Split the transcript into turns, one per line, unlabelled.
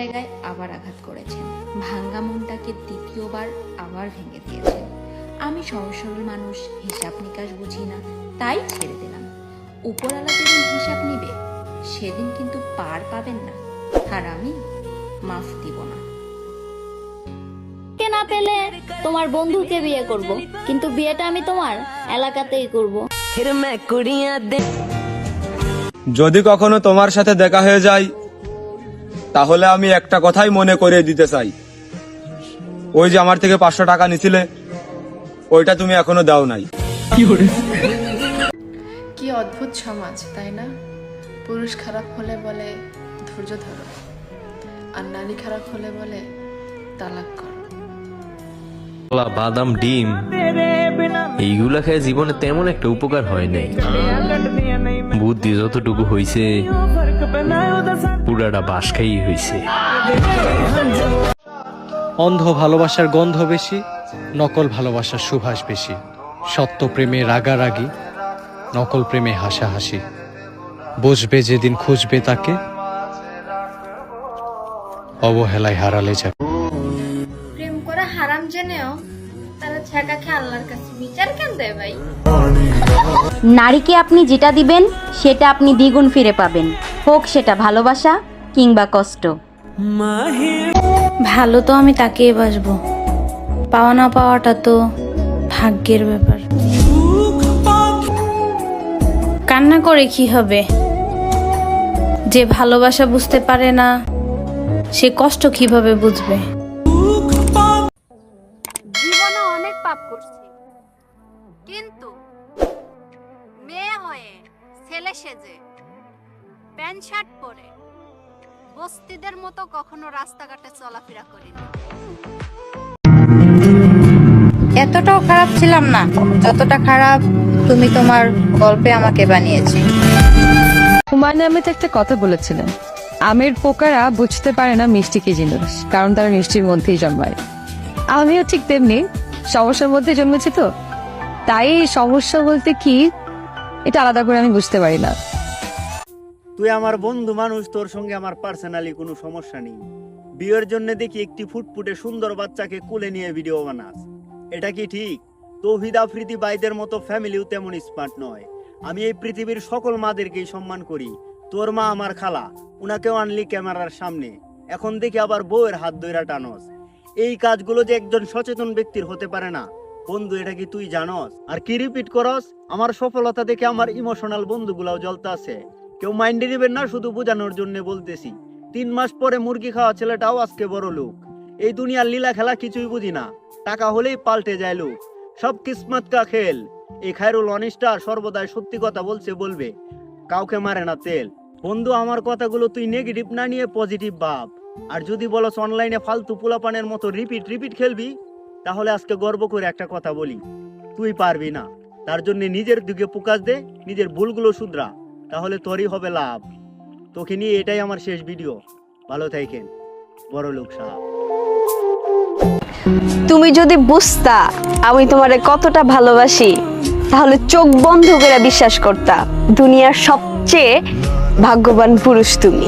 জায়গায় আবার আঘাত করেছেন, ভাঙ্গা মনটাকে দ্বিতীয়বার আবার ভেঙে দিয়েছেন। আমি সহজ সরল মানুষ, হিসাব নিকাশ বুঝি না, তাই ছেড়ে দিলাম। উপরওয়ালা যেদিন হিসাব নিবে সেদিন কিন্তু পার পাবেন না, আর আমি মাফ দিব না।
না পেলে তোমার বন্ধুকে বিয়ে করব, কিন্তু বিয়েটা আমি তোমার এলাকাতেই করব।
যদি কখনো তোমার সাথে দেখা হয়ে যায় তাহলে আমি একটা কথাই মনে করিয়ে দিতে চাই, ওই যে আমার থেকে 500 টাকা নিছিলে ওইটা তুমি এখনো দাও নাই।
কি অদ্ভুত সমাজ, তাই না? পুরুষ খারাপ হলে বলে ধৈর্য ধরো, আর নারী খারাপ হলে বলে তালাক করো।
বাদাম, ডিম এইগুলা খেয়ে জীবনে তেমন একটা উপকার হয় নাই। বুদ্ধি যতটুকু হইছে পুরাটা বাস খাই হইছে।
অন্ধ ভালোবাসার গন্ধ বেশি, নকল ভালোবাসার সুভাষ বেশি। সত্য প্রেমে রাগারাগি, নকল প্রেমে হাসাহাসি। বুঝবে যেদিন খুঁজবে তাকে, অবহেলায় হারালে যাবে।
প্রেম করা হারাম জেনেও তারা ছ্যাঁকা খেয়ে আল্লাহর কাছে বিচার কেন দেয় ভাই?
নারীকে আপনি যেটা দিবেন সেটা আপনি দ্বিগুণ ফিরে পাবেন, হোক সেটা ভালোবাসা কিংবা কষ্ট।
ভালো তো আমি তাকেই বাসবো, পাওয়া না পাওয়াটা তো ভাগ্যের ব্যাপার। কান্না করে কি হবে? যে ভালোবাসা বুঝতে পারে না সে কষ্ট কিভাবে বুঝবে?
জীবনে অনেক পাপ করছি, কিন্তু মেয়ে হয়ে ছেলে সেজে প্যান্ট শার্ট পরে বস্তিদের মতো কখনো রাস্তাঘাটে চলাফেরা করিনি।
এতটাও খারাপ ছিলাম না যতটা খারাপ তুমি তোমার গল্পে আমাকে বানিয়েছো।
হুমায়ুন আহমেদ একটা কথা বলেছিলেন, আমের পোকারা বুঝতে পারে না মিষ্টি কি জিনিস, কারণ তারা মিষ্টির মধ্যেই জন্মায়। আমিও ঠিক তেমনি সমস্যার মধ্যে জন্মেছি, তো তাই সমস্যা বলতে কি এটা আলাদা করে আমি বুঝতে পারি না।
তুই আমার বন্ধু মানুষ, তোর সঙ্গে আমার পার্সোনালি কোনো সমস্যা নেই। বিয়ের জন্য দেখি একটি ফুটফুটে সুন্দর বাচ্চাকে কোলে নিয়ে ভিডিও বানাস, এটা কি ঠিক? তৌহিদ আফ্রিদি ভাইদের মতো ফ্যামিলিও তেমন স্মার্ট নয়। আমি এই পৃথিবীর সকল মাদেরকেই সম্মান করি। তোর মা আমার খালা, উনাকেও আনলি ক্যামেরার সামনে, এখন দেখি আবার বউয়ের হাত ধইরা টানস। এই কাজগুলো যে একজন সচেতন ব্যক্তির হতে পারে না বন্ধু, এটা কি তুই জানস? আর কি রিপিট করস? আমার সফলতা দেখে আমার ইমোশনাল বন্ধুগুলাও জ্বলতে আছে। কেউ মাইন্ডে নেবেন না, শুধু বোঝানোর জন্য বলতেছি। 3 মাস পরে মুরগি খাওয়া ছেলেটাও আজকে বড় লোক। এই দুনিয়ার লীলা খেলা কিছুই বুঝি না, টাকা হলেই পাল্টে যায় লোক। সব কিসমত কা খেল। এই খায়রুল অনিস্টার সর্বদাই সত্যি কথা বলছে, বলবে কাউকে মারে না তেল। বন্ধু, আমার কথাগুলো তুই নেগেটিভ না নিয়ে পজিটিভ ভাব। আর যদি বলস অনলাইনে ফালতু পোলাপানের মতো রিপিট খেলবি, তাহলে আজকে গর্ব করে একটা কথা বলি, তুই পারবি না। তার জন্য নিজের দিকে ফোকাস দে, নিজের ভুলগুলো শুধরা, তাহলে তোরই হবে লাভ। তোকে নিয়ে এটাই আমার শেষ ভিডিও। ভালো থাকেন বড় লোক সাহেব।
তুমি যদি বুঝতা আমি তোমারে কতটা ভালোবাসি, তাহলে চোখ বন্ধ করে বিশ্বাস করতা দুনিয়ার সবচেয়ে ভাগ্যবান পুরুষ তুমি।